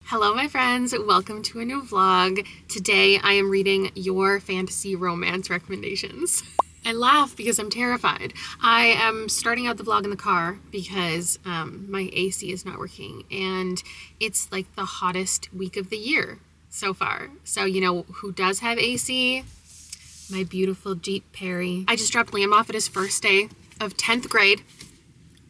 Hello my friends, welcome to a new vlog. Today I am reading your fantasy romance recommendations. I laugh because I'm terrified. I am starting out the vlog in the car because my AC is not working and it's like the hottest week of the year so far. So you know who does have AC? My beautiful Jeep Perry. I just dropped Liam off at his first day of 10th grade.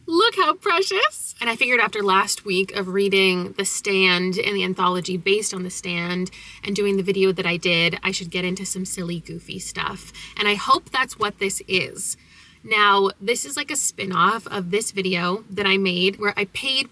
Look how precious. And I figured after last week of reading The Stand and the anthology based on The Stand and doing the video that I did, I should get into some silly, goofy stuff. And I hope that's what this is. Now, this is like a spin-off of this video that I made where I paid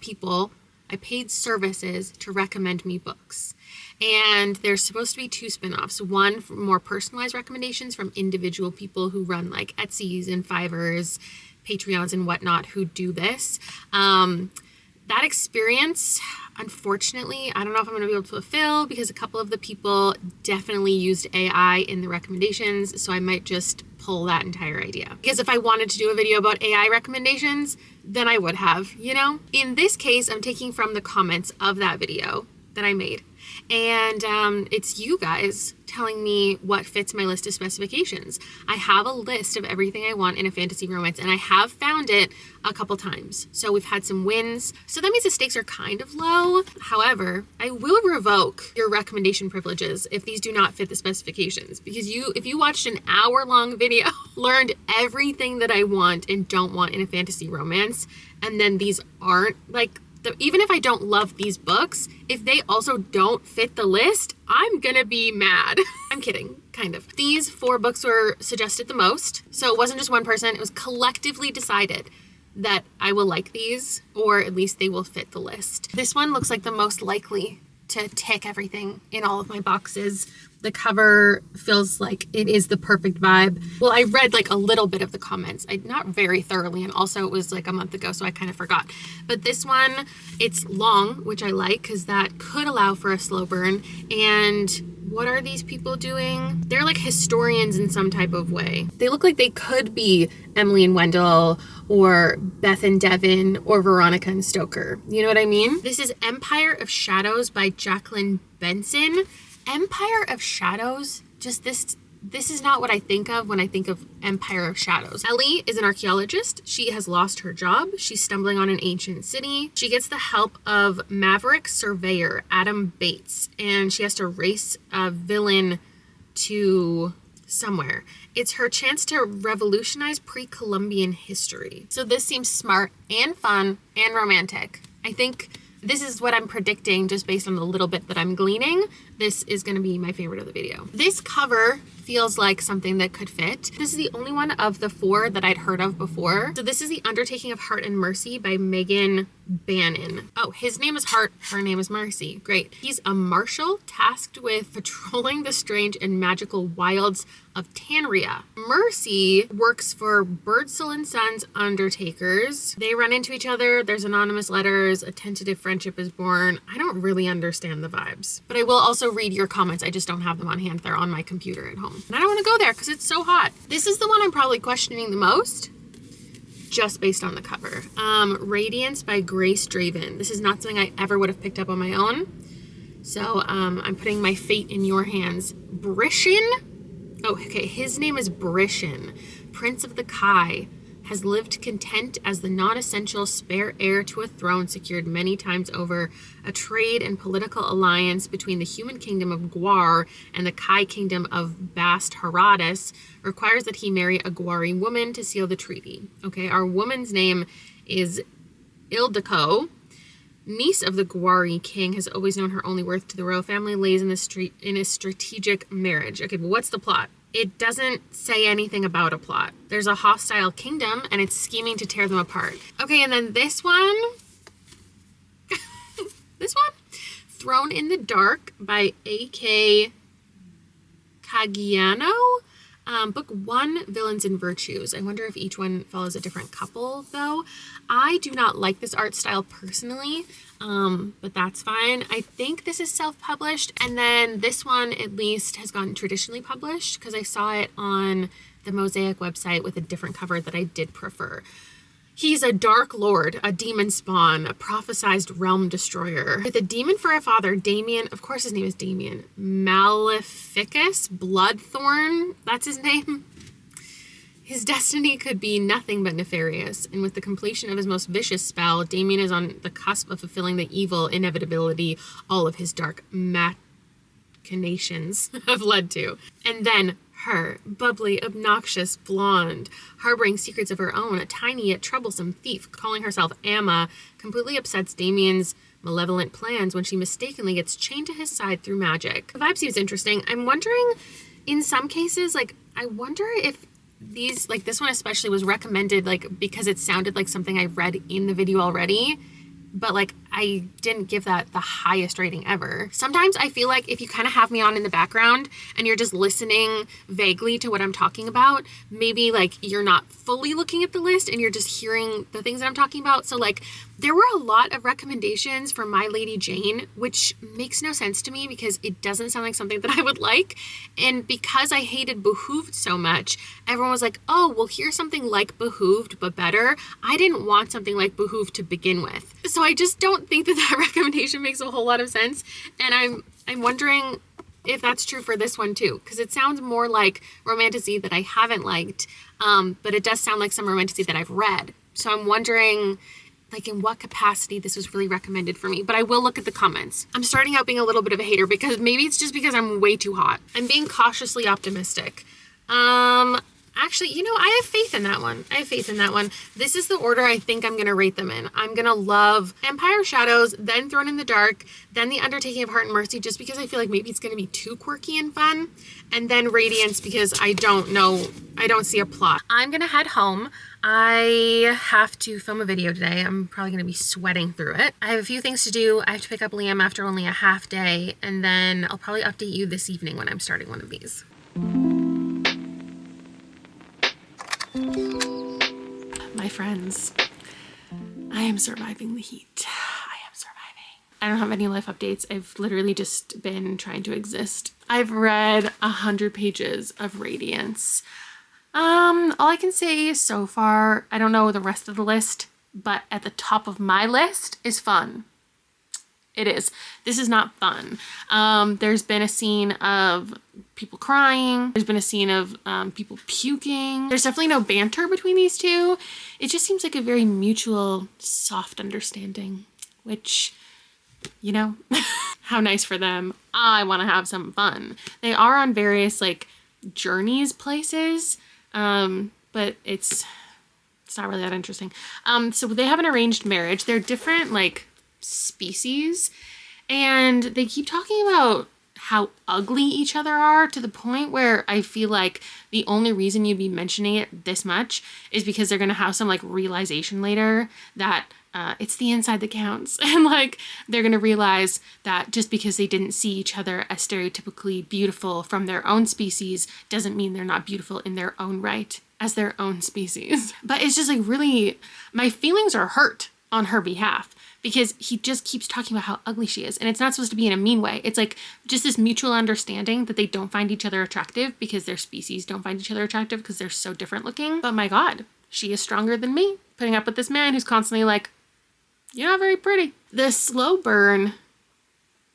services to recommend me books. And there's supposed to be two spin-offs. One for more personalized recommendations from individual people who run like Etsy's and Fiverr's, Patreons and whatnot who do this. That experience, unfortunately, I don't know if I'm going to be able to fulfill because a couple of the people definitely used AI in the recommendations, so I might just pull that entire idea. Because if I wanted to do a video about AI recommendations, then I would have, you know? In this case, I'm taking from the comments of that video that I made. And it's you guys telling me what fits my list of specifications. I have a list of everything I want in a fantasy romance, and I have found it a couple times. So we've had some wins. So that means the stakes are kind of low. However, I will revoke your recommendation privileges if these do not fit the specifications. Because if you watched an hour-long video, learned everything that I want and don't want in a fantasy romance, and then these aren't like, even if I don't love these books, if they also don't fit the list, I'm gonna be mad. I'm kidding, kind of. These 4 books were suggested the most, so it wasn't just one person, it was collectively decided that I will like these, or at least they will fit the list. This one looks like the most likely to tick everything in all of my boxes. The cover feels like it is the perfect vibe. Well, I read like a little bit of the comments, not very thoroughly, and also it was like a month ago, so I kind of forgot. But this one, it's long, which I like because that could allow for a slow burn. And what are these people doing? They're like historians in some type of way. They look like they could be Emily and Wendell or Beth and Devin or Veronica and Stoker. You know what I mean? This is Empire of Shadows by Jacqueline Benson. Empire of Shadows, just this is not what I think of when I think of Empire of Shadows. Ellie is an archaeologist. She has lost her job. She's stumbling on an ancient city. She gets the help of maverick surveyor Adam Bates, and she has to race a villain to somewhere. It's her chance to revolutionize pre-Columbian history. So this seems smart and fun and romantic. I think this is what I'm predicting just based on the little bit that I'm gleaning. This is going to be my favorite of the video. This cover feels like something that could fit. This is the only one of the 4 that I'd heard of before. So this is The Undertaking of Hart and Mercy by Megan Bannon. Oh, his name is Hart, her name is Mercy. Great. He's a marshal tasked with patrolling the strange and magical wilds of Tanria. Mercy works for Birdsell and Sons undertakers. They run into each other, there's anonymous letters, a tentative friendship is born. I don't really understand the vibes. But I will also read your comments, I just don't have them on hand. They're on my computer at home. And I don't want to go there because it's so hot. This is the one I'm probably questioning the most, just based on the cover. Radiance by Grace Draven. This is not something I ever would have picked up on my own. So I'm putting my fate in your hands. Brishin? Oh, okay, his name is Brishin. Prince of the Kai has lived content as the non-essential spare heir to a throne secured many times over. A trade and political alliance between the human kingdom of Gwar and the Kai kingdom of Bast Haradis requires that he marry a Gwari woman to seal the treaty. Okay, our woman's name is Ildiko. Niece of the Gwari king, has always known her only worth to the royal family, lays in a strategic marriage. Okay, but what's the plot? It doesn't say anything about a plot. There's a hostile kingdom and it's scheming to tear them apart. Okay, and then this one, Thrown in the Dark by A.K. Cagiano. Book 1, Villains and Virtues. I wonder if each one follows a different couple, though. I do not like this art style personally, but that's fine. I think this is self-published, and then this one at least has gotten traditionally published because I saw it on the Mosaic website with a different cover that I did prefer. He's a dark lord, a demon spawn, a prophesized realm destroyer. With a demon for a father, Damien, of course his name is Damien, Maleficus, Bloodthorn, that's his name. His destiny could be nothing but nefarious, and with the completion of his most vicious spell, Damien is on the cusp of fulfilling the evil inevitability all of his dark machinations have led to. And then her, bubbly, obnoxious, blonde, harboring secrets of her own, a tiny yet troublesome thief calling herself Amma, completely upsets Damien's malevolent plans when she mistakenly gets chained to his side through magic. The vibe seems interesting. I'm wondering, in some cases, like, I wonder if these, like this one especially, was recommended, like, because it sounded like something I read in the video already, but like I didn't give that the highest rating ever. Sometimes I feel like if you kind of have me on in the background and you're just listening vaguely to what I'm talking about, maybe like you're not fully looking at the list and you're just hearing the things that I'm talking about. So like there were a lot of recommendations for My Lady Jane, which makes no sense to me because it doesn't sound like something that I would like. And because I hated Behooved so much, everyone was like, oh, well, here's something like Behooved, but better. I didn't want something like Behooved to begin with. So I just don't think that that recommendation makes a whole lot of sense. And I'm wondering if that's true for this one too, because it sounds more like romantasy that I haven't liked, but it does sound like some romantasy that I've read. So I'm wondering, like, in what capacity this was really recommended for me. But I will look at the comments. I'm starting out being a little bit of a hater because maybe it's just because I'm way too hot. I'm being cautiously optimistic. Actually, you know, I have faith in that one. This is the order I think I'm going to rate them in. I'm going to love Empire of Shadows, then Throne in the Dark, then The Undertaking of Heart and Mercy, just because I feel like maybe it's going to be too quirky and fun, and then Radiance because I don't see a plot. I'm going to head home. I have to film a video today. I'm probably going to be sweating through it. I have a few things to do. I have to pick up Liam after only a half day, and then I'll probably update you this evening when I'm starting one of these. My friends, I am surviving the heat. I don't have any life updates. I've literally just been trying to exist. I've read 100 pages of Radiance. All I can say so far, I don't know the rest of the list, but at the top of my list is fun. It is. This is not fun. There's been a scene of people crying. There's been a scene of people puking. There's definitely no banter between these two. It just seems like a very mutual, soft understanding, which, you know, how nice for them. I want to have some fun. They are on various like journeys places, but it's not really that interesting. So they have an arranged marriage. They're different like species, and they keep talking about how ugly each other are to the point where I feel like the only reason you'd be mentioning it this much is because they're gonna have some like realization later that it's the inside that counts, and like they're gonna realize that just because they didn't see each other as stereotypically beautiful from their own species doesn't mean they're not beautiful in their own right as their own species. But it's just like really, my feelings are hurt on her behalf because he just keeps talking about how ugly she is, and it's not supposed to be in a mean way. It's like just this mutual understanding that they don't find each other attractive because their species don't find each other attractive because they're so different looking. But my God, she is stronger than me, putting up with this man who's constantly like, you're not very pretty. The slow burn,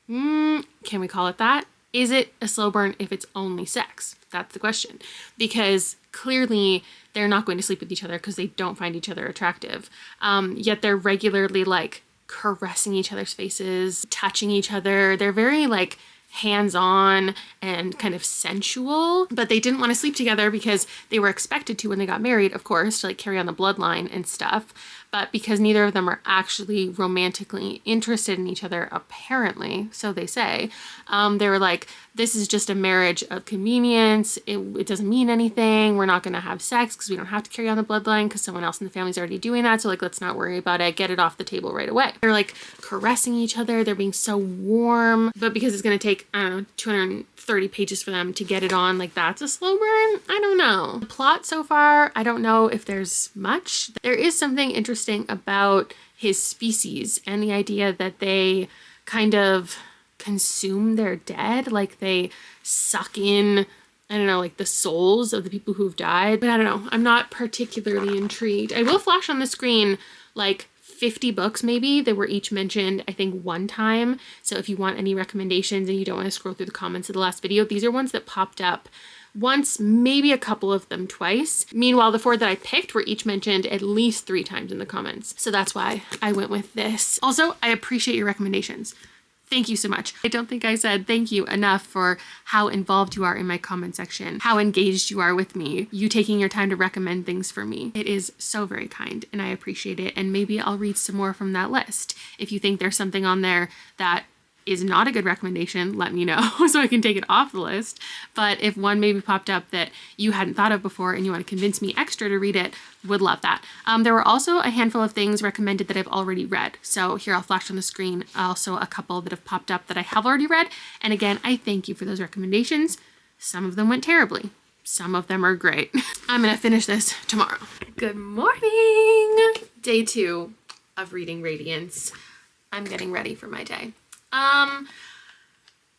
can we call it that? Is it a slow burn if it's only sex? That's the question. Because clearly they're not going to sleep with each other because they don't find each other attractive. Yet they're regularly like caressing each other's faces, touching each other. They're very like hands-on and kind of sensual, but they didn't want to sleep together because they were expected to when they got married, of course, to like carry on the bloodline and stuff. But because neither of them are actually romantically interested in each other, apparently, so they say, they were like, this is just a marriage of convenience. It doesn't mean anything. We're not going to have sex because we don't have to carry on the bloodline because someone else in the family is already doing that. So like, let's not worry about it. Get it off the table right away. They're like caressing each other. They're being so warm, but because it's going to take, I don't know, 230 pages for them to get it on, like that's a slow burn. I don't know. The plot so far, I don't know if there's much. There is something interesting about his species and the idea that they kind of consume their dead, like they suck in I don't know, like the souls of the people who've died. But I don't know, I'm not particularly intrigued. I will flash on the screen like 50 books maybe that were each mentioned, I think, one time. So if you want any recommendations and you don't want to scroll through the comments of the last video, these are ones that popped up once, maybe a couple of them twice. Meanwhile, the 4 that I picked were each mentioned at least 3 times in the comments. So that's why I went with this. Also, I appreciate your recommendations. Thank you so much. I don't think I said thank you enough for how involved you are in my comment section, how engaged you are with me, you taking your time to recommend things for me. It is so very kind and I appreciate it. And maybe I'll read some more from that list. If you think there's something on there that is not a good recommendation, let me know so I can take it off the list. But if one maybe popped up that you hadn't thought of before and you want to convince me extra to read it, would love that. There were also a handful of things recommended that I've already read. So here I'll flash on the screen also a couple that have popped up that I have already read. And again, I thank you for those recommendations. Some of them went terribly. Some of them are great. I'm gonna finish this tomorrow. Good morning. Day 2 of reading Radiance. I'm getting ready for my day.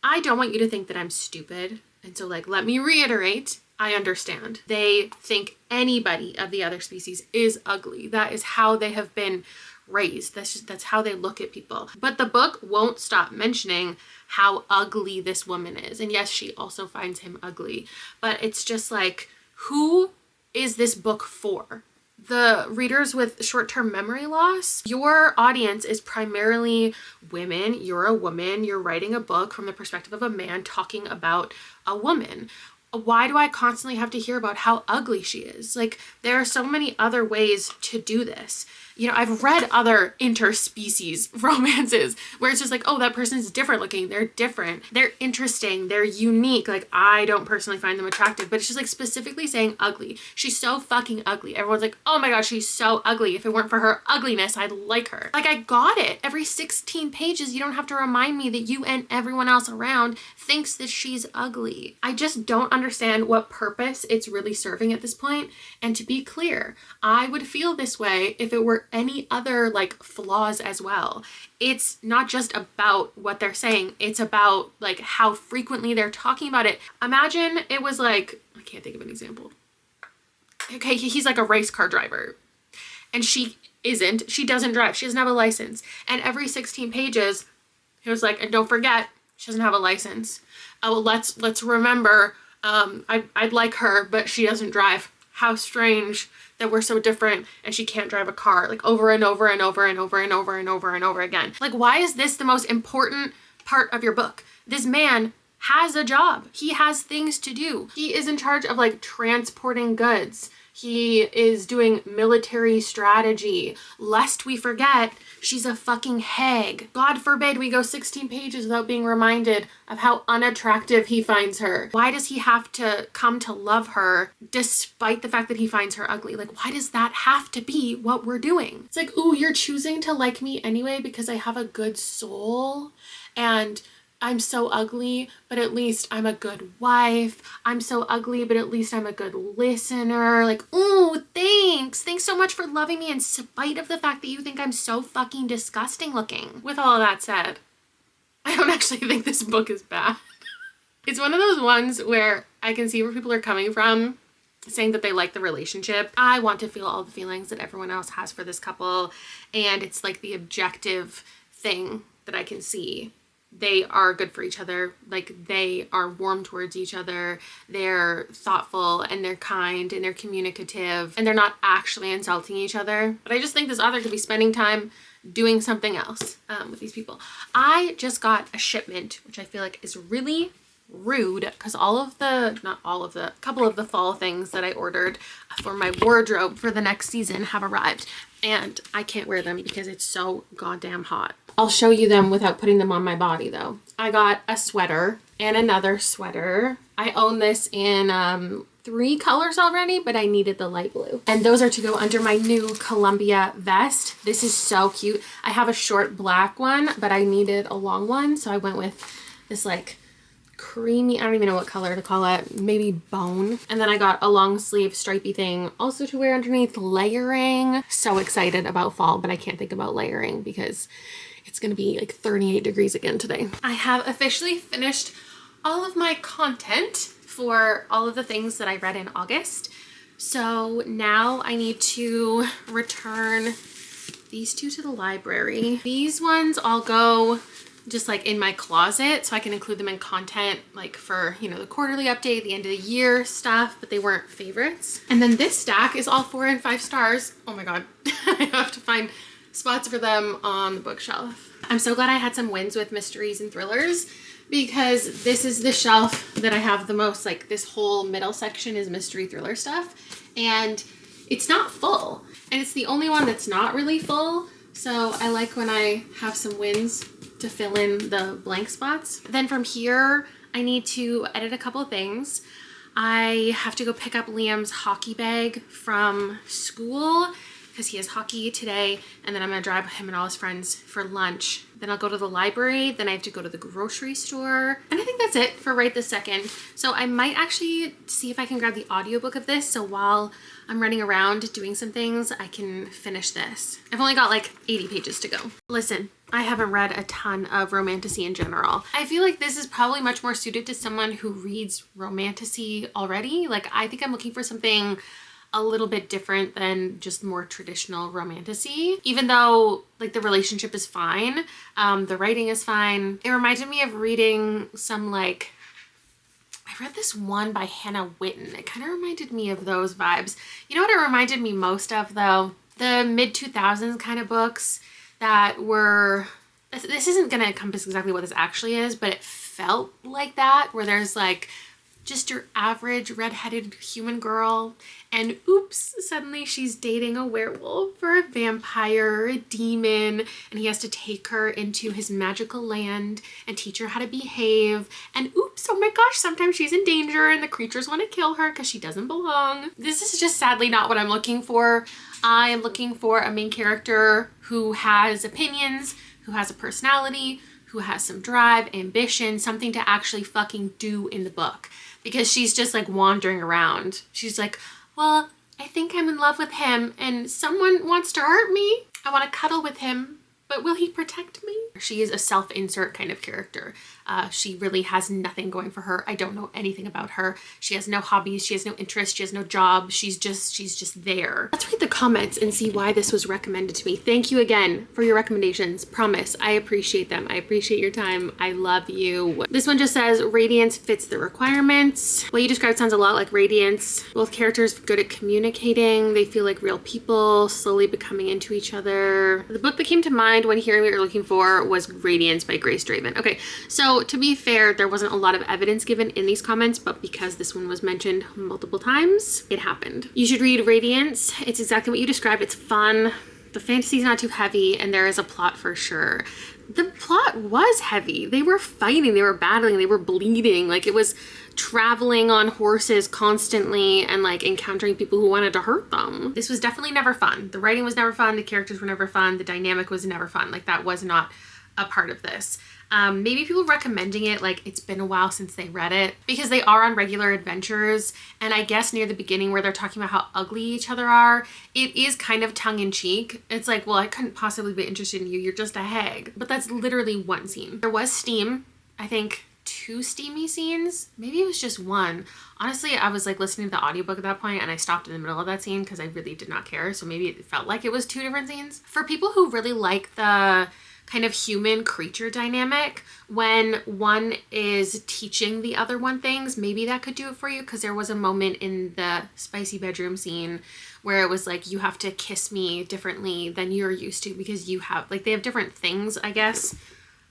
I don't want you to think that I'm stupid. And so like, let me reiterate, I understand. They think anybody of the other species is ugly. That is how they have been raised. That's how they look at people. But the book won't stop mentioning how ugly this woman is. And yes, she also finds him ugly, but it's just like, who is this book for? The readers with short-term memory loss, your audience is primarily women. You're a woman. You're writing a book from the perspective of a man talking about a woman. Why do I constantly have to hear about how ugly she is? Like, there are so many other ways to do this. You know, I've read other interspecies romances where it's just like, oh, that person's different looking. They're different. They're interesting. They're unique. Like, I don't personally find them attractive, but it's just like specifically saying ugly. She's so fucking ugly. Everyone's like, oh my gosh, she's so ugly. If it weren't for her ugliness, I'd like her. Like, I got it. Every 16 pages, you don't have to remind me that you and everyone else around thinks that she's ugly. I just don't understand what purpose it's really serving at this point. And to be clear, I would feel this way if it were any other like flaws as well. It's not just about what they're saying, it's about like how frequently they're talking about it. Imagine it was like, I can't think of an example. Okay, he's like a race car driver and she doesn't drive, she doesn't have a license. And every 16 pages, he was like, and don't forget, she doesn't have a license. Oh, let's remember, I'd like her, but she doesn't drive. How strange that we're so different and she can't drive a car, like over and over and over and over and over and over and over again. Like, why is this the most important part of your book? This man has a job. He has things to do. He is in charge of like transporting goods. He is doing military strategy. Lest we forget, she's a fucking hag. God forbid we go 16 pages without being reminded of how unattractive he finds her. Why does he have to come to love her despite the fact that he finds her ugly? Like, why does that have to be what we're doing? It's like, ooh, you're choosing to like me anyway because I have a good soul and I'm so ugly, but at least I'm a good wife. I'm so ugly, but at least I'm a good listener. Like, ooh, thanks. Thanks so much for loving me in spite of the fact that you think I'm so fucking disgusting looking. With all of that said, I don't actually think this book is bad. It's one of those ones where I can see where people are coming from, saying that they like the relationship. I want to feel all the feelings that everyone else has for this couple, and it's like the objective thing that I can see. They are good for each other. Like, they are warm towards each other. They're thoughtful and they're kind and they're communicative and they're not actually insulting each other. But I just think this author could be spending time doing something else with these people. I just got a shipment, which I feel like is really rude because a couple of the fall things that I ordered for my wardrobe for the next season have arrived and I can't wear them because it's so goddamn hot. I'll show you them without putting them on my body though. I got a sweater and another sweater. I own this in 3 colors already, but I needed the light blue. And those are to go under my new Columbia vest. This is so cute. I have a short black one, but I needed a long one. So I went with this like creamy, I don't even know what color to call it, maybe bone. And then I got a long sleeve stripy thing also to wear underneath, layering. So excited about fall, but I can't think about layering because it's gonna be like 38 degrees again today. I have officially finished all of my content for all of the things that I read in August. So now I need to return these two to the library. These ones I'll go just like in my closet so I can include them in content like for, you know, the quarterly update, the end of the year stuff, but they weren't favorites. And then this stack is all 4 and 5 stars. Oh my God, I have to find spots for them on the bookshelf. I'm so glad I had some wins with mysteries and thrillers, because this is the shelf that I have the most, like this whole middle section is mystery thriller stuff, and it's not full. And it's the only one that's not really full. So I like when I have some wins to fill in the blank spots. Then from here, I need to edit a couple of things. I have to go pick up Liam's hockey bag from school because he has hockey today, and then I'm gonna drive him and all his friends for lunch. Then I'll go to the library, then I have to go to the grocery store, and I think that's it for right this second. So I might actually see if I can grab the audiobook of this, so while I'm running around doing some things, I can finish this. I've only got like 80 pages to go. Listen, I haven't read a ton of romantasy in general. I feel like this is probably much more suited to someone who reads romantasy already. Like, I think I'm looking for something a little bit different than just more traditional romantasy. Even though like the relationship is fine, the writing is fine. It reminded me of reading some like, I read this one by Hannah Witten. It kind of reminded me of those vibes. You know what it reminded me most of though? The mid-2000s kind of books that were, this isn't gonna encompass exactly what this actually is, but it felt like that, where there's like just your average redheaded human girl, and oops, suddenly she's dating a werewolf or a vampire or a demon, and he has to take her into his magical land and teach her how to behave, and oops, oh my gosh, sometimes she's in danger and the creatures want to kill her because she doesn't belong. This is just sadly not what I'm looking for. I am looking for a main character who has opinions, who has a personality, who has some drive, ambition, something to actually fucking do in the book. Because she's just like wandering around. She's like, well, I think I'm in love with him and someone wants to hurt me. I want to cuddle with him, but will he protect me? She is a self-insert kind of character. She really has nothing going for her. I don't know anything about her. She has no hobbies. She has no interest. She has no job. She's just there. Let's read the comments and see why this was recommended to me. Thank you again for your recommendations. Promise, I appreciate them. I appreciate your time. I love you. This one just says, Radiance fits the requirements. What you described sounds a lot like Radiance. Both characters good at communicating. They feel like real people, slowly becoming into each other. The book that came to mind when hearing what you're looking for was Radiance by Grace Draven. Okay, so to be fair, there wasn't a lot of evidence given in these comments, but because this one was mentioned multiple times, it happened. You should read Radiance. It's exactly what you described. It's fun. The fantasy's not too heavy, and there is a plot for sure. The plot was heavy. They were fighting, they were battling, they were bleeding. Like, it was traveling on horses constantly and like encountering people who wanted to hurt them. This was definitely never fun. The writing was never fun. The characters were never fun. The dynamic was never fun. Like, that was not a part of this. Maybe people recommending it like it's been a while since they read it, because they are on regular adventures, and I guess near the beginning where they're talking about how ugly each other are, it is kind of tongue-in-cheek. It's like, well, I couldn't possibly be interested in you, you're just a hag. But that's literally one scene. There was steam, I think 2 steamy scenes, maybe it was just one. Honestly, I was like listening to the audiobook at that point and I stopped in the middle of that scene because I really did not care, so maybe it felt like it was 2 different scenes. For people who really like the kind of human creature dynamic, when one is teaching the other one things, maybe that could do it for you, because there was a moment in the spicy bedroom scene where it was like, you have to kiss me differently than you're used to because you have, like, they have different things, I guess,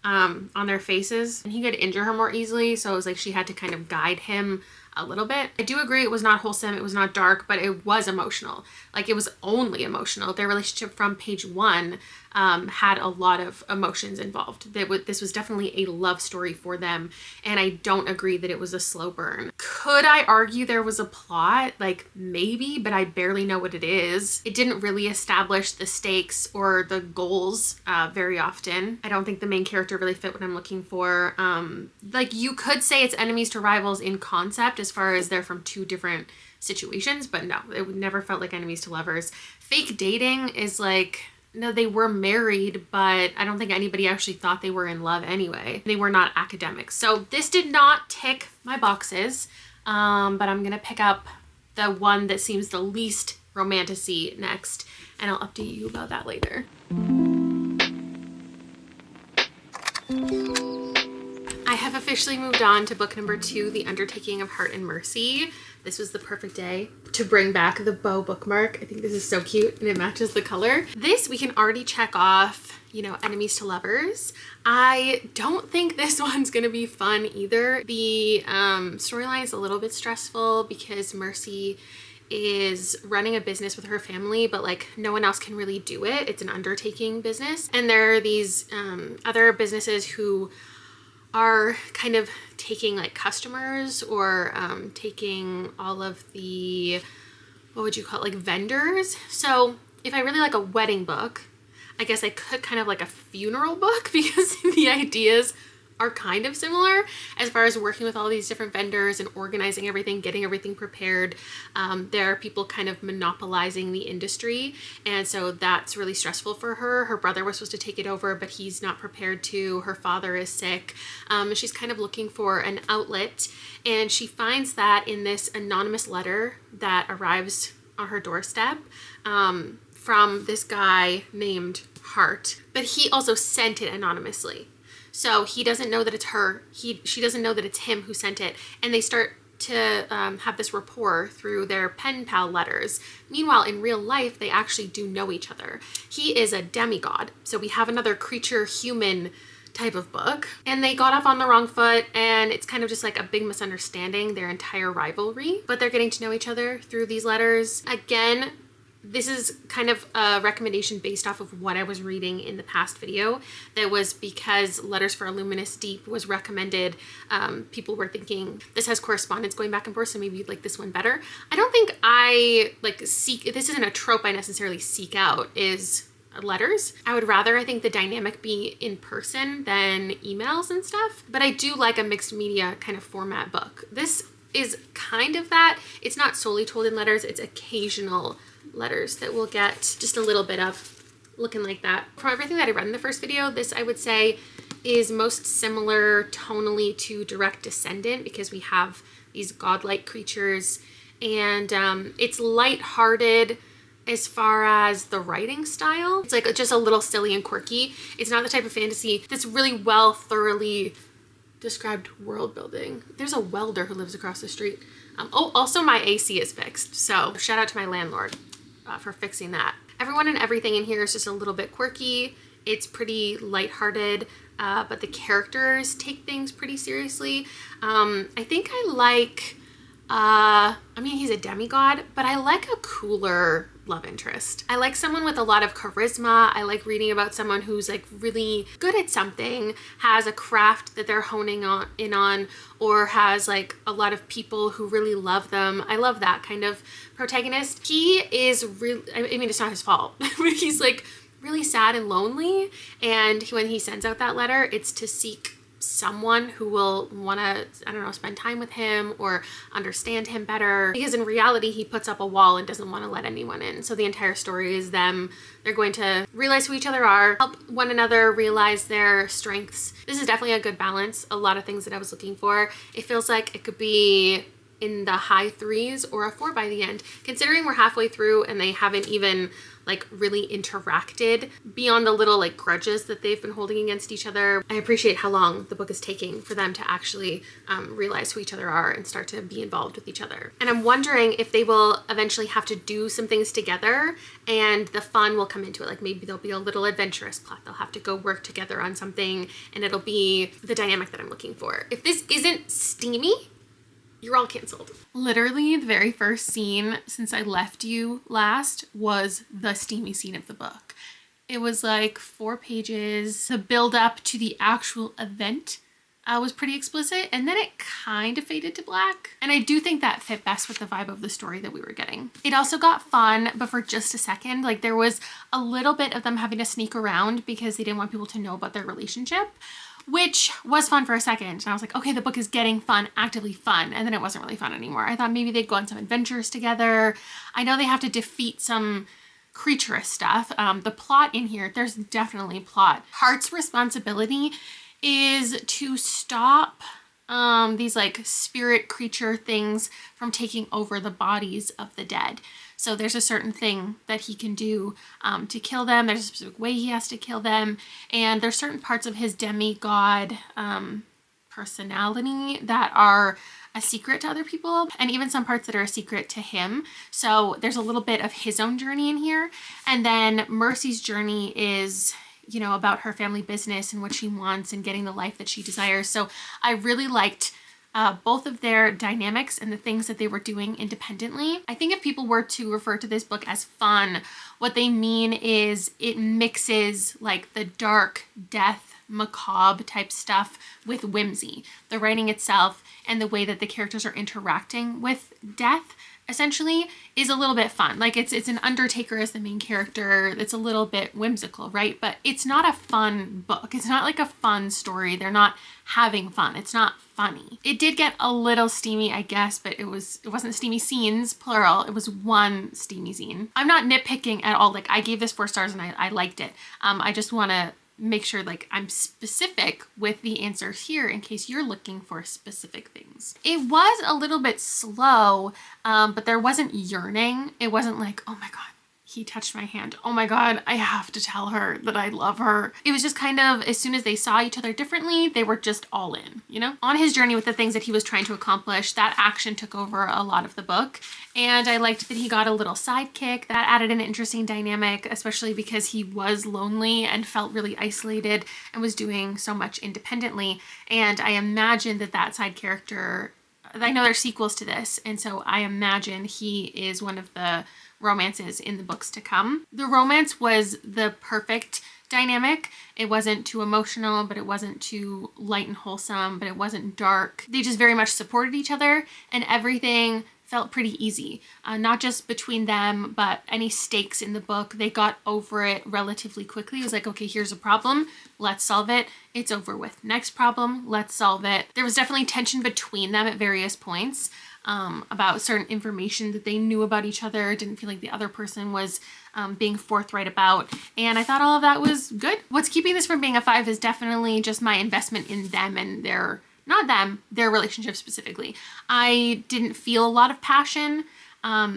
on their faces, and he could injure her more easily, so it was like she had to kind of guide him a little bit. I do agree it was not wholesome, it was not dark, but it was emotional. Like, it was only emotional. Their relationship from page 1 had a lot of emotions involved. This was definitely a love story for them, and I don't agree that it was a slow burn. Could I argue there was a plot? Like, maybe, but I barely know what it is. It didn't really establish the stakes or the goals very often. I don't think the main character really fit what I'm looking for. Like, you could say it's enemies to rivals in concept as far as they're from 2 different situations, but no, it never felt like enemies to lovers. Fake dating is like, no, they were married, but I don't think anybody actually thought they were in love anyway. They were not academics. So this did not tick my boxes. but I'm gonna pick up the one that seems the least romantic-y next, and I'll update you about that later. I have officially moved on to book number 2, The Undertaking of Heart and Mercy. This was the perfect day to bring back the bow bookmark. I think this is so cute and it matches the color. This we can already check off, you know, enemies to lovers. I don't think this one's gonna be fun either. The storyline is a little bit stressful because Mercy is running a business with her family, but like no one else can really do it. It's an undertaking business. And there are these other businesses who are kind of taking like customers or taking all of the, what would you call it, like vendors. So if I really like a wedding book, I guess I could kind of like a funeral book because the ideas are kind of similar as far as working with all these different vendors and organizing everything, getting everything prepared. There are people kind of monopolizing the industry, and so that's really stressful for her. Her brother was supposed to take it over, but he's not prepared to. Her father is sick. She's kind of looking for an outlet, and she finds that in this anonymous letter that arrives on her doorstep from this guy named Hart, but he also sent it anonymously. So he doesn't know that it's her. She doesn't know that it's him who sent it. And they start to have this rapport through their pen pal letters. Meanwhile, in real life, they actually do know each other. He is a demigod. So we have another creature human type of book. And they got off on the wrong foot, and it's kind of just like a big misunderstanding, their entire rivalry. But they're getting to know each other through these letters. Again, this is kind of a recommendation based off of what I was reading in the past video. That was because Letters for a Luminous Deep was recommended. People were thinking this has correspondence going back and forth, so maybe you'd like this one better. I don't think I this isn't a trope I necessarily seek out, is letters. I would rather, I think, the dynamic be in person than emails and stuff. But I do like a mixed media kind of format book. This is kind of that. It's not solely told in letters, it's occasional letters that we'll get just a little bit of looking like that. From everything that I read in the first video, this I would say is most similar tonally to Direct Descendant because we have these godlike creatures, and it's lighthearted as far as the writing style. It's like just a little silly and quirky. It's not the type of fantasy that's really well thoroughly described world building. There's a welder who lives across the street. Oh, also my AC is fixed, so shout out to my landlord for fixing that. Everyone and everything in here is just a little bit quirky. It's pretty lighthearted, but the characters take things pretty seriously. I think I like, I mean, he's a demigod, but I like a cooler love interest. I like someone with a lot of charisma. I like reading about someone who's like really good at something, has a craft that they're honing in on, or has like a lot of people who really love them. I love that kind of protagonist. He is really, I mean, it's not his fault, but he's like really sad and lonely. And when he sends out that letter, it's to seek someone who will want to, I don't know, spend time with him or understand him better, because in reality he puts up a wall and doesn't want to let anyone in. So the entire story is them, they're going to realize who each other are, help one another realize their strengths. This is definitely a good balance. A lot of things that I was looking for. It feels like it could be in the high 3s or a 4 by the end, considering we're halfway through and they haven't even like really interacted beyond the little like grudges that they've been holding against each other. I appreciate how long the book is taking for them to actually realize who each other are and start to be involved with each other. And I'm wondering if they will eventually have to do some things together and the fun will come into it. Like maybe there'll be a little adventurous plot. They'll have to go work together on something and it'll be the dynamic that I'm looking for. If this isn't steamy, you're all canceled. Literally, the very first scene since I left you last was the steamy scene of the book. It was like 4 pages. The build up to the actual event was pretty explicit, and then it kind of faded to black. And I do think that fit best with the vibe of the story that we were getting. It also got fun, but for just a second. Like there was a little bit of them having to sneak around because they didn't want people to know about their relationship, which was fun for a second. And I was like, okay, the book is getting fun, actively fun. And then it wasn't really fun anymore. I thought maybe they'd go on some adventures together. I know they have to defeat some creaturous stuff. The plot in here, there's definitely plot. Hart's responsibility is to stop these like spirit creature things from taking over the bodies of the dead. So there's a certain thing that he can do to kill them. There's a specific way he has to kill them. And there's certain parts of his demigod personality that are a secret to other people, and even some parts that are a secret to him. So there's a little bit of his own journey in here. And then Mercy's journey is, you know, about her family business and what she wants and getting the life that she desires. So I really liked both of their dynamics and the things that they were doing independently. I think if people were to refer to this book as fun, what they mean is it mixes like the dark, death, macabre type stuff with whimsy. The writing itself and the way that the characters are interacting with death essentially is a little bit fun. Like it's an undertaker as the main character. It's a little bit whimsical, right? But it's not a fun book. It's not like a fun story. They're not having fun. It's not funny. It did get a little steamy, I guess, but it wasn't steamy scenes, plural. It was one steamy scene. I'm not nitpicking at all. Like I gave this 4 stars and I liked it. I just want to make sure like I'm specific with the answers here in case you're looking for specific things. It was a little bit slow, but there wasn't yearning. It wasn't like, oh my God, he touched my hand. Oh my God, I have to tell her that I love her. It was just kind of, as soon as they saw each other differently, they were just all in, you know? On his journey with the things that he was trying to accomplish, that action took over a lot of the book. And I liked that he got a little sidekick. That added an interesting dynamic, especially because he was lonely and felt really isolated and was doing so much independently. And I imagine that side character, I know there's sequels to this, and so I imagine he is one of the romances in the books to come. The romance was the perfect dynamic. It wasn't too emotional, but it wasn't too light and wholesome, but it wasn't dark. They just very much supported each other, and everything felt pretty easy. Not just between them, but any stakes in the book, they got over it relatively quickly. It was like, okay, here's a problem, let's solve it. It's over with. Next problem, let's solve it. There was definitely tension between them at various points about certain information that they knew about each other. It didn't feel like the other person was being forthright about. And I thought all of that was good. What's keeping this from being a 5 is definitely just my investment in them and their relationship specifically. I didn't feel a lot of passion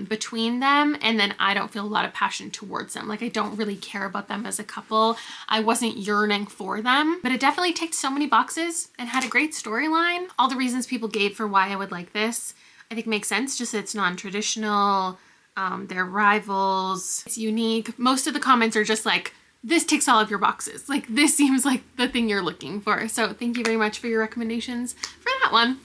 between them, and then I don't feel a lot of passion towards them. Like I don't really care about them as a couple. I wasn't yearning for them, but it definitely ticked so many boxes and had a great storyline. All the reasons people gave for why I would like this, I think makes sense. Just that it's non-traditional, they're rivals, it's unique. Most of the comments are just like, this ticks all of your boxes. Like this seems like the thing you're looking for. So thank you very much for your recommendations for that one.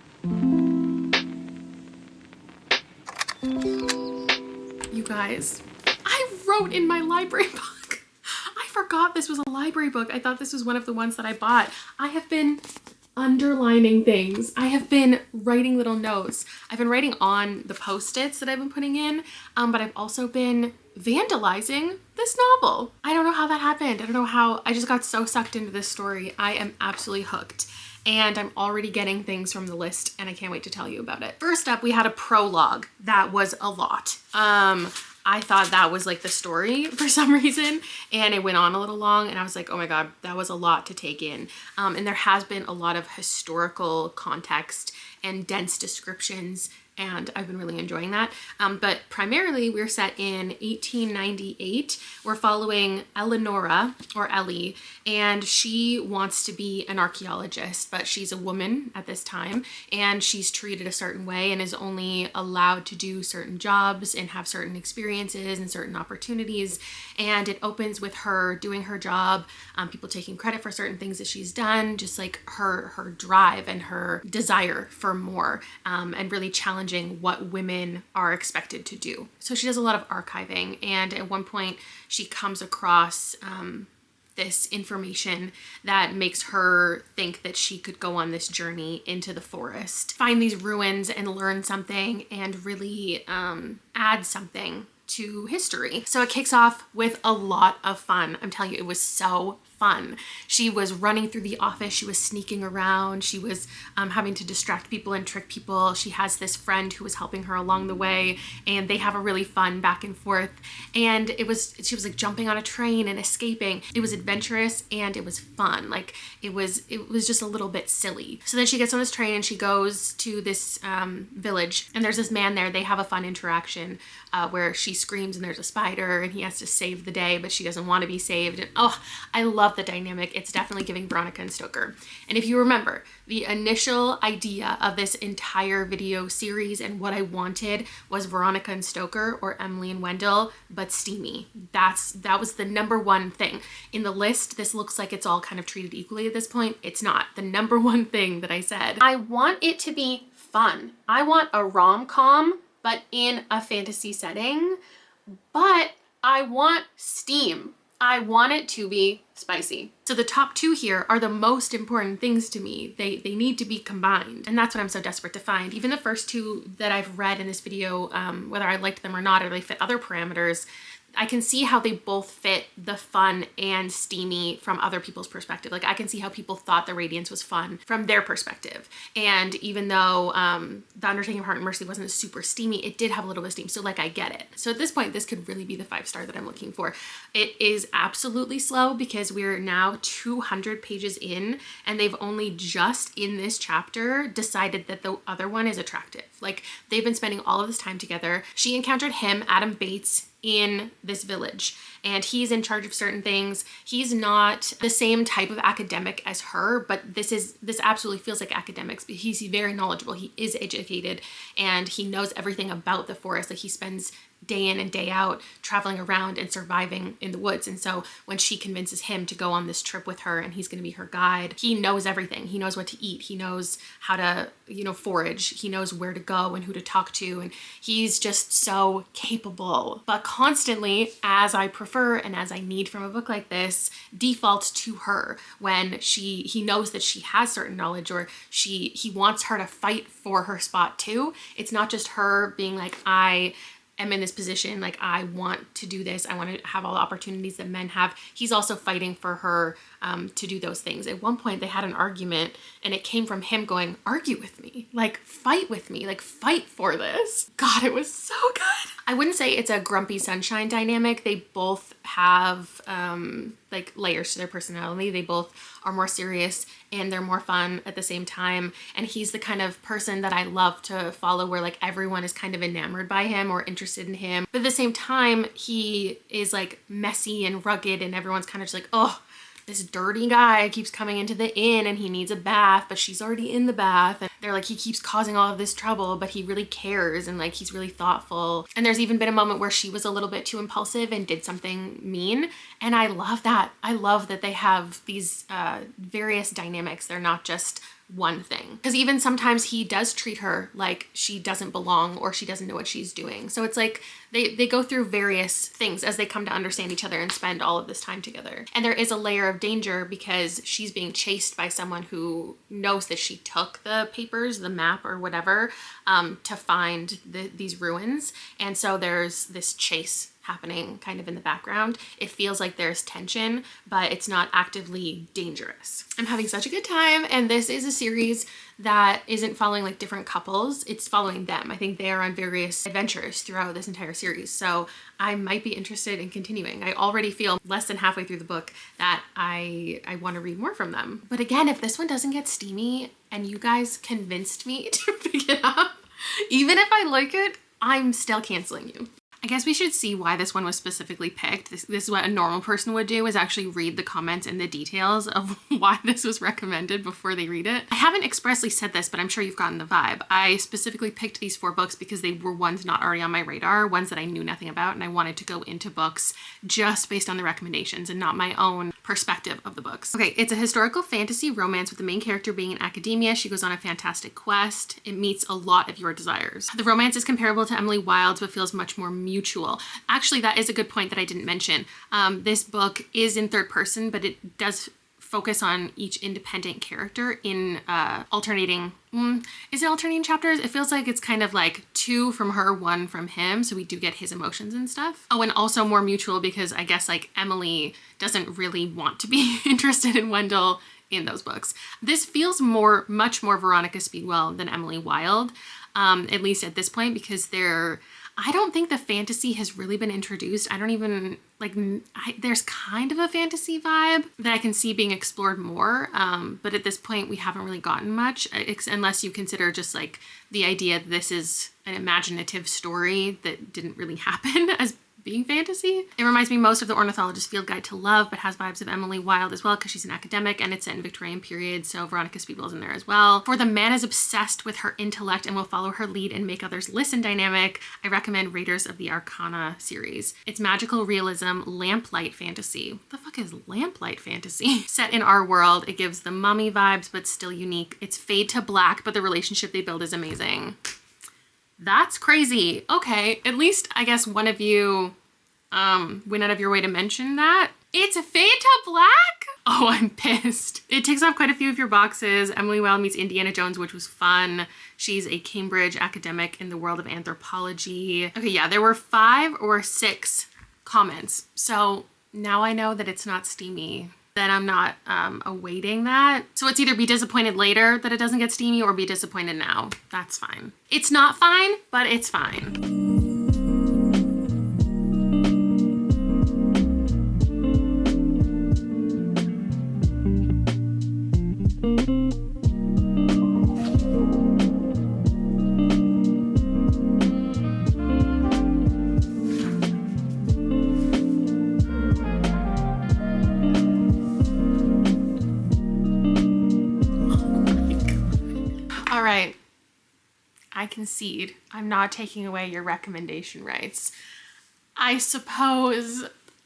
You guys, I wrote in my library book. I forgot this was a library book. I thought this was one of the ones that I bought. I have been underlining things. I have been writing little notes. I've been writing on the Post-its that I've been putting in, but I've also been vandalizing this novel. I don't know how that happened. I don't know how. I just got so sucked into this story. I am absolutely hooked. And I'm already getting things from the list and I can't wait to tell you about it. First up, we had a prologue that was a lot. I thought that was like the story for some reason, and it went on a little long, and I was like, oh my God, that was a lot to take in. And there has been a lot of historical context and dense descriptions, and I've been really enjoying that. But primarily we're set in 1898. We're following Eleonora, or Ellie, and she wants to be an archaeologist, but she's a woman at this time, and she's treated a certain way and is only allowed to do certain jobs and have certain experiences and certain opportunities. And it opens with her doing her job, people taking credit for certain things that she's done, just like her drive and her desire for more, and really challenging what women are expected to do. So she does a lot of archiving, and at one point she comes across this information that makes her think that she could go on this journey into the forest, find these ruins and learn something and really add something to history. So it kicks off with a lot of fun. I'm telling you, it was so fun. She was running through the office, she was sneaking around, she was having to distract people and trick people. She has this friend who was helping her along the way, and they have a really fun back and forth. And she was like jumping on a train and escaping. It was adventurous and it was fun. Like it was just a little bit silly. So then she gets on this train and she goes to this village, and there's this man there. They have a fun interaction where she screams and there's a spider and he has to save the day, but she doesn't want to be saved. And oh, I love the dynamic. It's definitely giving Veronica and Stoker. And if you remember, the initial idea of this entire video series and what I wanted was Veronica and Stoker or Emily and Wendell, but steamy. That was the number one thing. In the list, this looks like it's all kind of treated equally at this point. It's not. The number one thing that I said, I want it to be fun. I want a rom-com, but in a fantasy setting, but I want steam. I want it to be spicy. So the top two here are the most important things to me. They need to be combined. And that's what I'm so desperate to find. Even the first two that I've read in this video, whether I liked them or not, or they fit other parameters, I can see how they both fit the fun and steamy from other people's perspective. Like I can see how people thought the Radiance was fun from their perspective. And even though the Undertaking of Heart and Mercy wasn't super steamy, it did have a little bit of steam. So like I get it. So at this point, this could really be the 5-star that I'm looking for. It is absolutely slow because we're now 200 pages in and they've only just in this chapter decided that the other one is attractive. Like they've been spending all of this time together. She encountered him, Adam Bates, in this village, and he's in charge of certain things. He's not the same type of academic as her, but this absolutely feels like academics. He's very knowledgeable. He is educated and he knows everything about the forest. Like he spends day in and day out traveling around and surviving in the woods. And so when she convinces him to go on this trip with her and he's going to be her guide, he knows everything. He knows what to eat. He knows how to, forage. He knows where to go and who to talk to. And he's just so capable, but constantly, as I prefer and as I need from a book like this, defaults to her when he knows that she has certain knowledge, or he wants her to fight for her spot too. It's not just her being like, I am in this position, like I want to do this, I want to have all the opportunities that men have. He's also fighting for her to do those things. At one point they had an argument and it came from him going, argue with me, like fight with me, like fight for this. God, it was so good. I wouldn't say it's a grumpy sunshine dynamic. They both have like layers to their personality. They both are more serious and they're more fun at the same time. And he's the kind of person that I love to follow, where like everyone is kind of enamored by him or interested in him. But at the same time, he is like messy and rugged and everyone's kind of just like, oh, this dirty guy keeps coming into the inn and he needs a bath, but she's already in the bath. And they're like, he keeps causing all of this trouble, but he really cares and like he's really thoughtful. And there's even been a moment where she was a little bit too impulsive and did something mean. And I love that. I love that they have these various dynamics. They're not just one thing. Because even sometimes he does treat her like she doesn't belong or she doesn't know what she's doing. So it's like they go through various things as they come to understand each other and spend all of this time together. And there is a layer of danger because she's being chased by someone who knows that she took the papers, the map or whatever, to find these ruins. And so there's this chase happening kind of in the background. It feels like there's tension, but it's not actively dangerous. I'm having such a good time, and this is a series that isn't following like different couples, it's following them. I think they are on various adventures throughout this entire series, so I might be interested in continuing. I already feel less than halfway through the book that I want to read more from them. But again, if this one doesn't get steamy and you guys convinced me to pick it up, even if I like it, I'm still canceling you. I guess we should see why this one was specifically picked. This is what a normal person would do, is actually read the comments and the details of why this was recommended before they read it. I haven't expressly said this, but I'm sure you've gotten the vibe. I specifically picked these 4 books because they were ones not already on my radar, ones that I knew nothing about, and I wanted to go into books just based on the recommendations and not my own perspective of the books. Okay, it's a historical fantasy romance with the main character being in academia. She goes on a fantastic quest. It meets a lot of your desires. The romance is comparable to Emily Wilde's, but feels much more mutual. Actually, that is a good point that I didn't mention. This book is in third person, but it does focus on each independent character in alternating, is it alternating chapters? It feels like it's kind of like 2 from her, 1 from him. So we do get his emotions and stuff. Oh, and also more mutual because I guess like Emily doesn't really want to be interested in Wendell in those books. This feels much more Veronica Speedwell than Emily Wilde, at least at this point, because I don't think the fantasy has really been introduced. I don't even, like, there's kind of a fantasy vibe that I can see being explored more. But at this point, we haven't really gotten much, unless you consider just like the idea that this is an imaginative story that didn't really happen as being fantasy. It reminds me most of The Ornithologist's Field Guide to Love, but has vibes of Emily Wilde as well because she's an academic and it's set in Victorian period, so Veronica Speedwell's in there as well. For the man is obsessed with her intellect and will follow her lead and make others listen dynamic, I recommend Raiders of the Arcana series. It's magical realism, lamplight fantasy. What the fuck is lamplight fantasy? Set in our world, it gives the Mummy vibes, but still unique. It's fade to black, but the relationship they build is amazing. That's crazy. Okay, at least I guess one of you went out of your way to mention that. It's a fade to black? Oh, I'm pissed. It ticks off quite a few of your boxes. Emily Wilde meets Indiana Jones, which was fun. She's a Cambridge academic in the world of anthropology. Okay, yeah, there were 5 or 6 comments. So now I know that it's not steamy, that I'm not awaiting that. So it's either be disappointed later that it doesn't get steamy or be disappointed now. That's fine. It's not fine, but it's fine. All right, I concede. I'm not taking away your recommendation rights. I suppose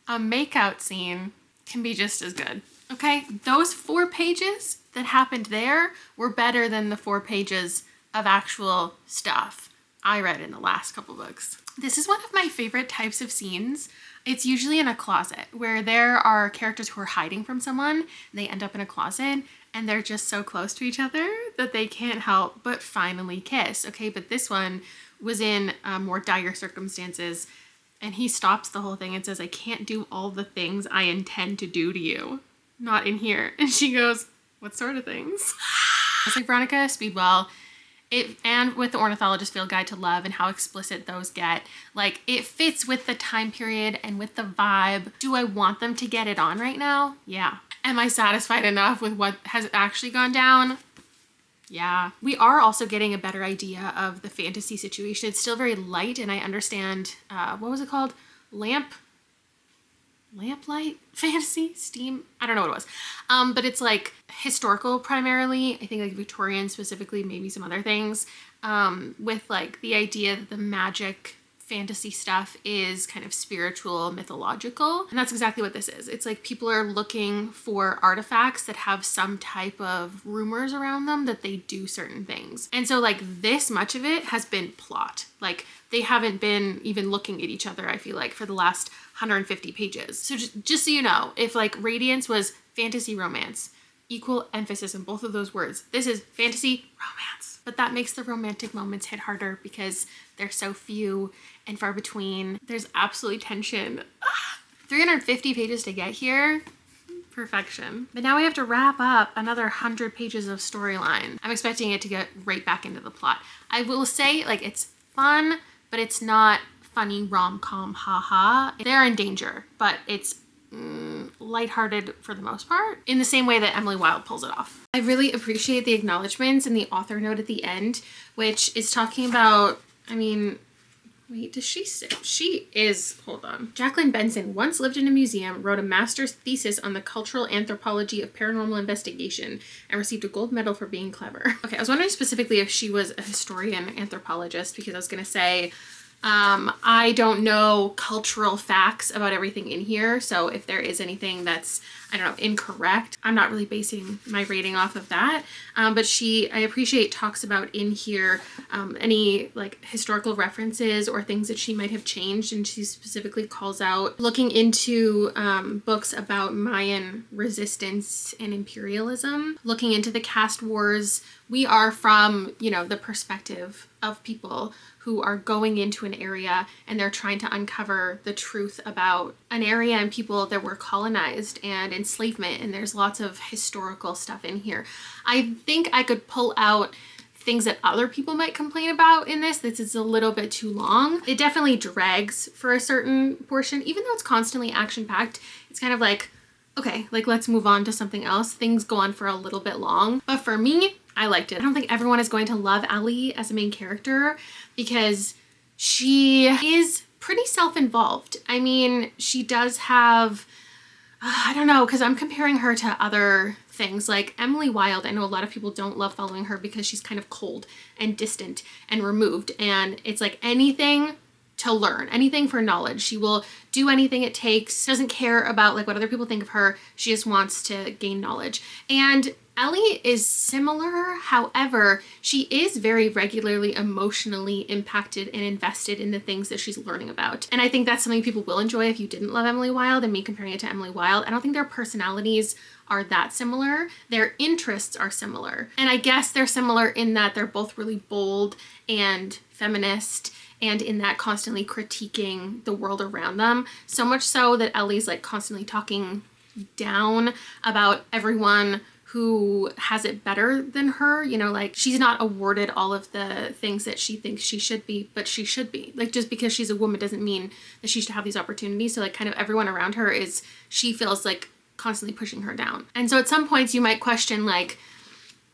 a makeout scene can be just as good. Okay, those 4 pages that happened there were better than the 4 pages of actual stuff I read in the last couple books. This is one of my favorite types of scenes. It's usually in a closet where there are characters who are hiding from someone. And they end up in a closet and they're just so close to each other that they can't help but finally kiss. Okay, but this one was in more dire circumstances and he stops the whole thing and says, I can't do all the things I intend to do to you. Not in here. And she goes, what sort of things? It's like Veronica Speedwell. And with The Ornithologist's Field Guide to Love and how explicit those get, like it fits with the time period and with the vibe. Do I want them to get it on right now? Yeah. Am I satisfied enough with what has actually gone down? Yeah. We are also getting a better idea of the fantasy situation. It's still very light, and I understand, what was it called? Lamplight fantasy? Steam? I don't know what it was. But it's like historical primarily. I think like Victorian specifically, maybe some other things. With like the idea that the magic fantasy stuff is kind of spiritual, mythological. And that's exactly what this is. It's like people are looking for artifacts that have some type of rumors around them that they do certain things. And so like this much of it has been plot. Like they haven't been even looking at each other, I feel like, for the last 150 pages. So just so you know, if like Radiance was fantasy romance, equal emphasis on both of those words. This is fantasy romance. But that makes the romantic moments hit harder because they're so few and far between. There's absolutely tension. 350 pages to get here. Perfection. But now we have to wrap up another 100 pages of storyline. I'm expecting it to get right back into the plot. I will say, like, it's fun, but it's not funny rom-com haha. They're in danger, but it's lighthearted for the most part, in the same way that Emily Wilde pulls it off. I really appreciate the acknowledgements in the author note at the end, which is talking about, I mean, wait, does she say? She is, hold on. Jacqueline Benson once lived in a museum, wrote a master's thesis on the cultural anthropology of paranormal investigation, and received a gold medal for being clever. Okay, I was wondering specifically if she was a historian anthropologist, because I was going to say, I don't know cultural facts about everything in here, so if there is anything that's, I don't know, incorrect, I'm not really basing my rating off of that, but I appreciate talks about in here any like historical references or things that she might have changed, and she specifically calls out looking into books about Mayan resistance and imperialism, looking into the caste wars We are from, you know, the perspective of people who are going into an area and they're trying to uncover the truth about an area and people that were colonized and enslavement. And there's lots of historical stuff in here. I think I could pull out things that other people might complain about in this. This is a little bit too long. It definitely drags for a certain portion, even though it's constantly action-packed. It's kind of like, okay, like let's move on to something else. Things go on for a little bit long. But for me, I liked it. I don't think everyone is going to love Ellie as a main character because she is pretty self-involved. I mean, she does have, I don't know, because I'm comparing her to other things like Emily Wilde. I know a lot of people don't love following her because she's kind of cold and distant and removed. And it's like anything to learn, anything for knowledge. She will do anything it takes, doesn't care about like what other people think of her. She just wants to gain knowledge. And Ellie is similar, however, she is very regularly emotionally impacted and invested in the things that she's learning about. And I think that's something people will enjoy if you didn't love Emily Wilde, and me comparing it to Emily Wilde. I don't think their personalities are that similar. Their interests are similar. And I guess they're similar in that they're both really bold and feminist, and in that constantly critiquing the world around them. So much so that Ellie's like constantly talking down about everyone who has it better than her, you know, like she's not awarded all of the things that she thinks she should be, but she should be. Like just because she's a woman doesn't mean that she should have these opportunities. So like kind of everyone around her is, she feels like constantly pushing her down. And so at some points you might question like,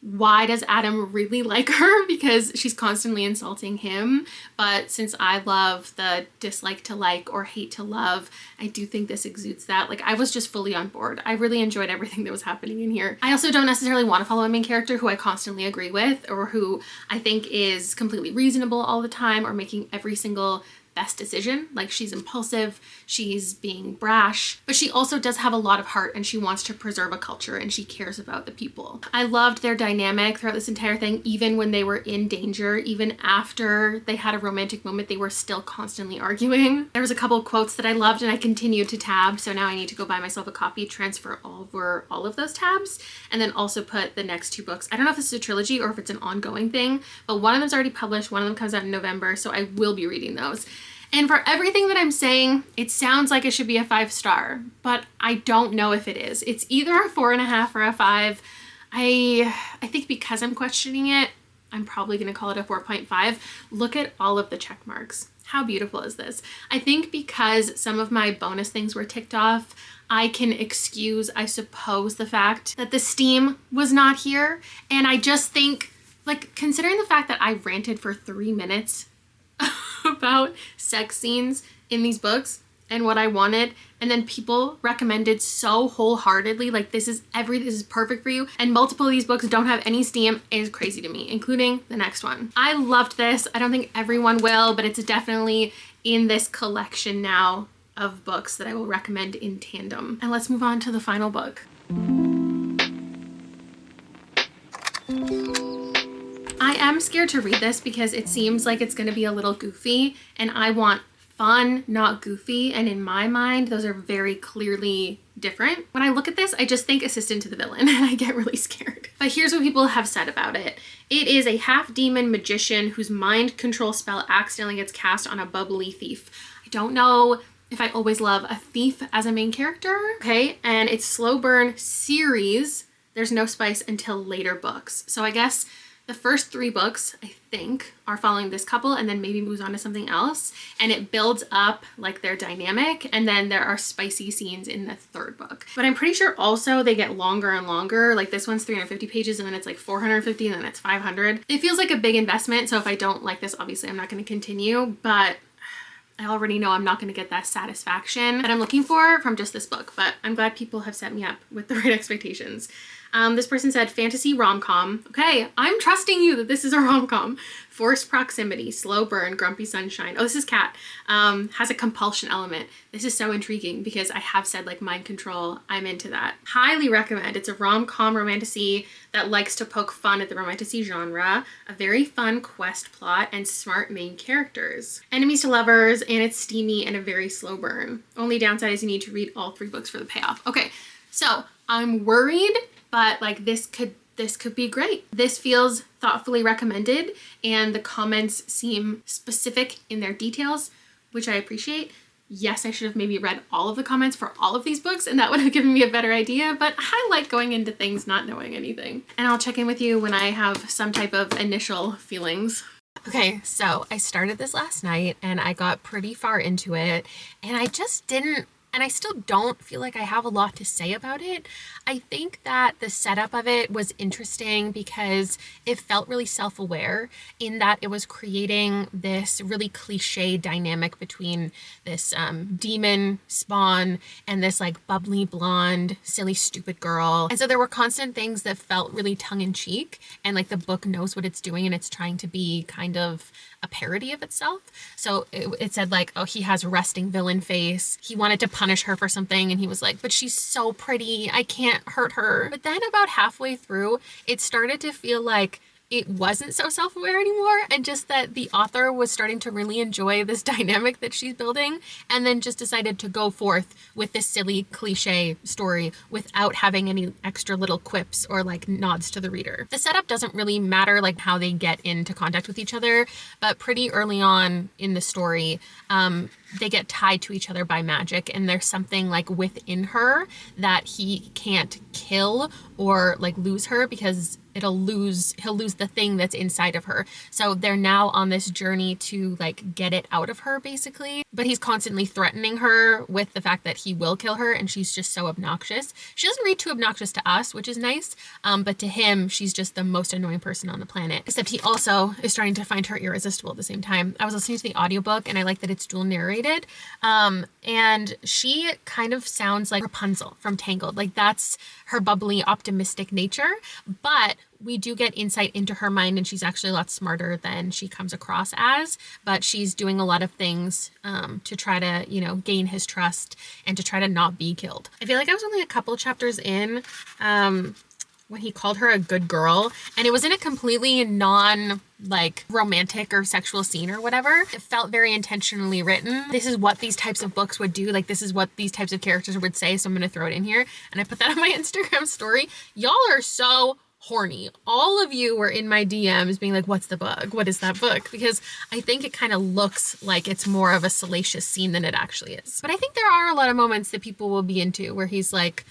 why does Adam really like her? Because she's constantly insulting him. But since I love the dislike to like or hate to love, I do think this exudes that. Like I was just fully on board. I really enjoyed everything that was happening in here. I also don't necessarily want to follow a main character who I constantly agree with or who I think is completely reasonable all the time or making every single best decision. Like she's impulsive, she's being brash, but she also does have a lot of heart and she wants to preserve a culture and she cares about the people. I loved their dynamic throughout this entire thing, even when they were in danger, even after they had a romantic moment, they were still constantly arguing. There was a couple of quotes that I loved and I continued to tab, so now I need to go buy myself a copy, transfer over all of those tabs, and then also put the next two books. I don't know if this is a trilogy or if it's an ongoing thing, but one of them's already published, one of them comes out in November, so I will be reading those. And for everything that I'm saying, it sounds like it should be a 5-star, but I don't know if it is. It's either a 4.5 or a 5. I think because I'm questioning it, I'm probably gonna call it a 4.5. Look at all of the check marks. How beautiful is this? I think because some of my bonus things were ticked off, I can excuse, I suppose, the fact that the steam was not here. And I just think, like, considering the fact that I ranted for 3 minutes about sex scenes in these books and what I wanted, and then people recommended so wholeheartedly, like this is perfect for you, and multiple of these books don't have any steam, is crazy to me, including the next one. I loved this. I don't think everyone will, but it's definitely in this collection now of books that I will recommend in tandem. And let's move on to the final book. I am scared to read this because it seems like it's going to be a little goofy, and I want fun, not goofy, and in my mind those are very clearly different. When I look at this, I just think assistant to the villain and I get really scared. But here's what people have said about it. It is a half-demon magician whose mind control spell accidentally gets cast on a bubbly thief. I don't know if I always love a thief as a main character, okay? And it's slow burn series. There's no spice until later books. So I guess the first 3 books, I think, are following this couple and then maybe moves on to something else. And it builds up like their dynamic, and then there are spicy scenes in the 3rd book. But I'm pretty sure also they get longer and longer. Like this one's 350 pages and then it's like 450 and then it's 500. It feels like a big investment. So if I don't like this, obviously I'm not going to continue, but I already know I'm not going to get that satisfaction that I'm looking for from just this book, but I'm glad people have set me up with the right expectations. This person said fantasy rom-com. Okay, I'm trusting you that this is a rom-com. Forced proximity, slow burn, grumpy sunshine. Oh, this is Cat. Has a compulsion element. This is so intriguing because I have said like mind control. I'm into that. Highly recommend. It's a rom-com romantasy that likes to poke fun at the romantasy genre. A very fun quest plot and smart main characters. Enemies to lovers, and it's steamy and a very slow burn. Only downside is you need to read all 3 books for the payoff. Okay, so I'm worried, but like this could this could be great. This feels thoughtfully recommended, and the comments seem specific in their details, which I appreciate. Yes, I should have maybe read all of the comments for all of these books, and that would have given me a better idea, but I like going into things not knowing anything. And I'll check in with you when I have some type of initial feelings. Okay, so I started this last night and I got pretty far into it, and I just didn't, and I still don't feel like I have a lot to say about it. I think that the setup of it was interesting because it felt really self-aware in that it was creating this really cliche dynamic between this demon spawn and this like bubbly blonde, silly, stupid girl. And so there were constant things that felt really tongue-in-cheek, and like the book knows what it's doing and it's trying to be kind of a parody of itself. So it said like, oh, he has resting villain face. He wanted to punish her for something and he was like, but she's so pretty, I can't hurt her. But then about halfway through, it started to feel like it wasn't so self-aware anymore, and just that the author was starting to really enjoy this dynamic that she's building, and then just decided to go forth with this silly cliche story without having any extra little quips or like nods to the reader. The setup doesn't really matter, like how they get into contact with each other, but pretty early on in the story, they get tied to each other by magic, and there's something like within her that he can't kill or like lose her because he'll lose the thing that's inside of her. So they're now on this journey to like get it out of her basically, but he's constantly threatening her with the fact that he will kill her, and she's just so obnoxious. She doesn't read too obnoxious to us, which is nice, but to him she's just the most annoying person on the planet, except he also is trying to find her irresistible at the same time. I was listening to the audiobook and I like that it's dual narrated, and she kind of sounds like Rapunzel from Tangled. Like that's her bubbly optimistic nature, but we do get insight into her mind, and she's actually a lot smarter than she comes across as, but she's doing a lot of things to try to, you know, gain his trust and to try to not be killed. I feel like I was only a couple chapters in when he called her a good girl, and it was in a completely like romantic or sexual scene or whatever. It felt very intentionally written. This is what these types of books would do. Like this is what these types of characters would say. So I'm going to throw it in here. And I put that on my Instagram story. Y'all are so horny. All of you were in my DMs being like, what's the book? What is that book? Because I think it kind of looks like it's more of a salacious scene than it actually is. But I think there are a lot of moments that people will be into where he's like,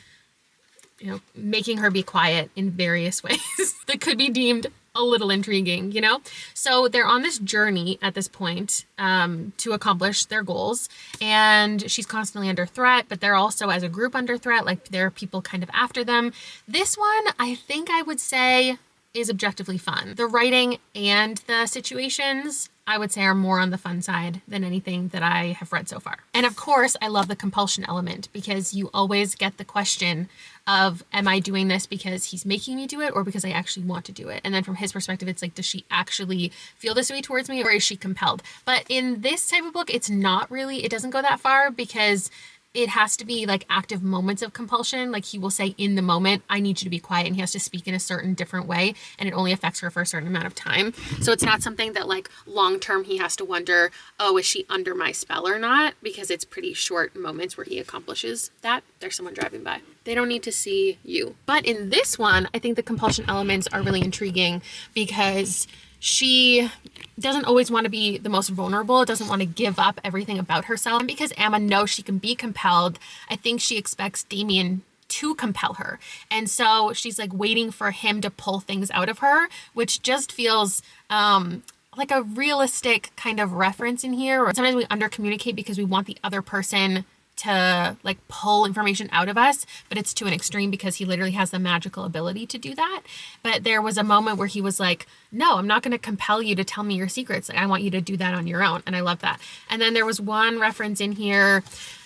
you know, making her be quiet in various ways that could be deemed a little intriguing, you know? So they're on this journey at this point to accomplish their goals, and she's constantly under threat, but they're also as a group under threat. Like there are people kind of after them. This one, I think I would say is objectively fun. The writing and the situations, I would say, are more on the fun side than anything that I have read so far. And of course, I love the compulsion element because you always get the question of, am I doing this because he's making me do it or because I actually want to do it? And then from his perspective, it's like, does she actually feel this way towards me or is she compelled? But in this type of book, it's not really, it doesn't go that far because it has to be like active moments of compulsion. Like he will say in the moment, I need you to be quiet, and he has to speak in a certain different way, and it only affects her for a certain amount of time. So it's not something that like long term he has to wonder, oh, is she under my spell or not? Because it's pretty short moments where he accomplishes that. There's someone driving by. They don't need to see you. But in this one, I think the compulsion elements are really intriguing because she doesn't always want to be the most vulnerable, doesn't want to give up everything about herself. And because Emma knows she can be compelled, I think she expects Damien to compel her. And so she's like waiting for him to pull things out of her, which just feels like a realistic kind of reference in here. Or sometimes we undercommunicate because we want the other person to like pull information out of us, but it's to an extreme because he literally has the magical ability to do that. But there was a moment where he was like, no, I'm not going to compel you to tell me your secrets. Like, I want you to do that on your own. And I love that. And then there was one reference in here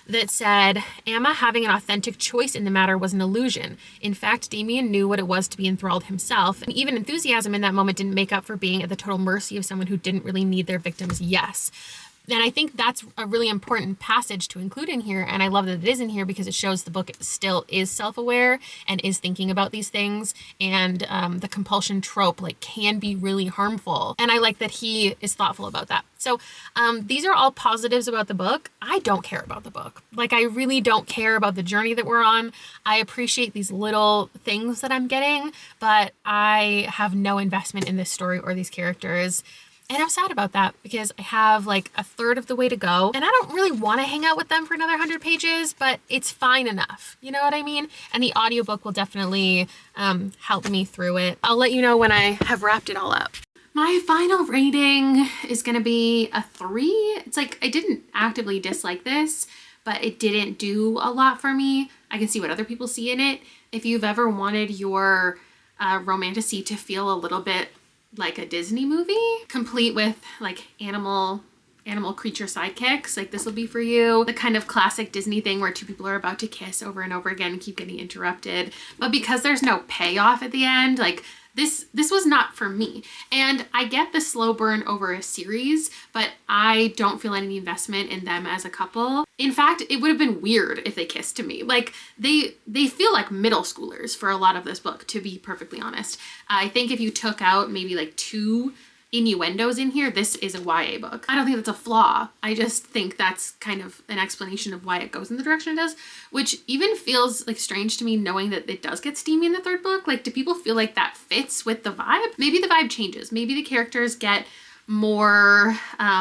that said, Emma having an authentic choice in the matter was an illusion. In fact, Damien knew what it was to be enthralled himself, and even enthusiasm in that moment didn't make up for being at the total mercy of someone who didn't really need their victim's yes. And I think that's a really important passage to include in here. And I love that it is in here because it shows the book still is self-aware and is thinking about these things. And the compulsion trope like can be really harmful. And I like that he is thoughtful about that. So these are all positives about the book. I don't care about the book. Like, I really don't care about the journey that we're on. I appreciate these little things that I'm getting, but I have no investment in this story or these characters. And I'm sad about that because I have like a third of the way to go and I don't really want to hang out with them for another 100 pages, but it's fine enough. You know what I mean? And the audiobook will definitely help me through it. I'll let you know when I have wrapped it all up. My final rating is going to be a 3. It's like, I didn't actively dislike this, but it didn't do a lot for me. I can see what other people see in it. If you've ever wanted your romantasy to feel a little bit like a Disney movie, complete with like animal creature sidekicks, like this will be for you. The kind of classic Disney thing where two people are about to kiss over and over again and keep getting interrupted. But because there's no payoff at the end, like this was not for me. And I get the slow burn over a series, but I don't feel any investment in them as a couple. In fact, it would have been weird if they kissed to me. Like they feel like middle schoolers for a lot of this book, to be perfectly honest. I think if you took out maybe like 2 innuendos in here, this is a YA book. I don't think that's a flaw. I just think that's kind of an explanation of why it goes in the direction it does, which even feels like strange to me knowing that it does get steamy in the 3rd book. Like, do people feel like that fits with the vibe? Maybe the vibe changes. Maybe the characters get more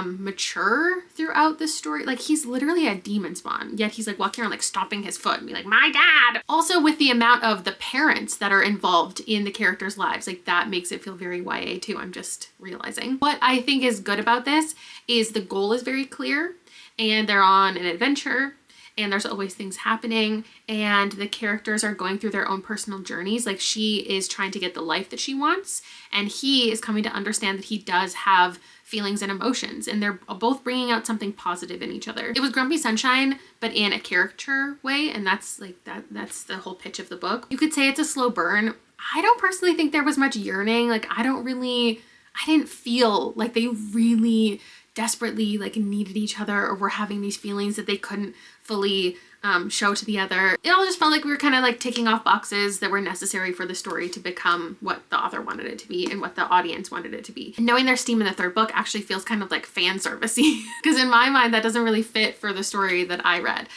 mature throughout the story. Like, he's literally a demon spawn, yet he's like walking around like stomping his foot and be like, my dad. Also, with the amount of the parents that are involved in the characters' lives, like that makes it feel very YA too. I'm just realizing. What I think is good about this is the goal is very clear and they're on an adventure and there's always things happening and the characters are going through their own personal journeys. Like, she is trying to get the life that she wants and he is coming to understand that he does have feelings and emotions and they're both bringing out something positive in each other. It was Grumpy Sunshine, but in a caricature way, and that's like that's the whole pitch of the book. You could say it's a slow burn. I don't personally think there was much yearning. Like, I didn't feel like they really desperately like needed each other or were having these feelings that they couldn't fully show to the other. It all just felt like we were kind of like ticking off boxes that were necessary for the story to become what the author wanted it to be and what the audience wanted it to be. And knowing there's steam in the 3rd book actually feels kind of like fan servicey because in my mind that doesn't really fit for the story that I read.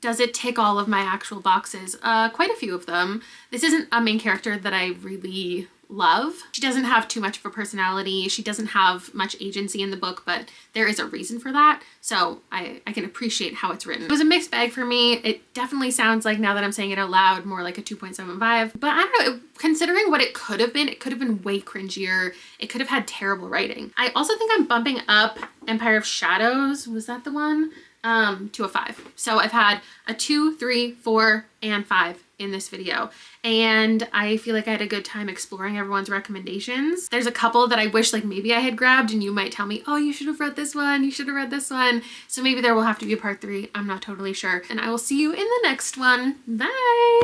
Does it tick all of my actual boxes? Quite a few of them. This isn't a main character that I really love. She doesn't have too much of a personality. She doesn't have much agency in the book, but there is a reason for that. So I can appreciate how it's written. It was a mixed bag for me. It definitely sounds like, now that I'm saying it out loud, more like a 2.75. But I don't know, considering what it could have been way cringier. It could have had terrible writing. I also think I'm bumping up Empire of Shadows. Was that the one? To a 5. So I've had a 2, 3, 4, and 5 in this video. And I feel like I had a good time exploring everyone's recommendations. There's a couple that I wish like maybe I had grabbed and you might tell me, oh, you should have read this one. You should have read this one. So maybe there will have to be a part 3. I'm not totally sure. And I will see you in the next one. Bye.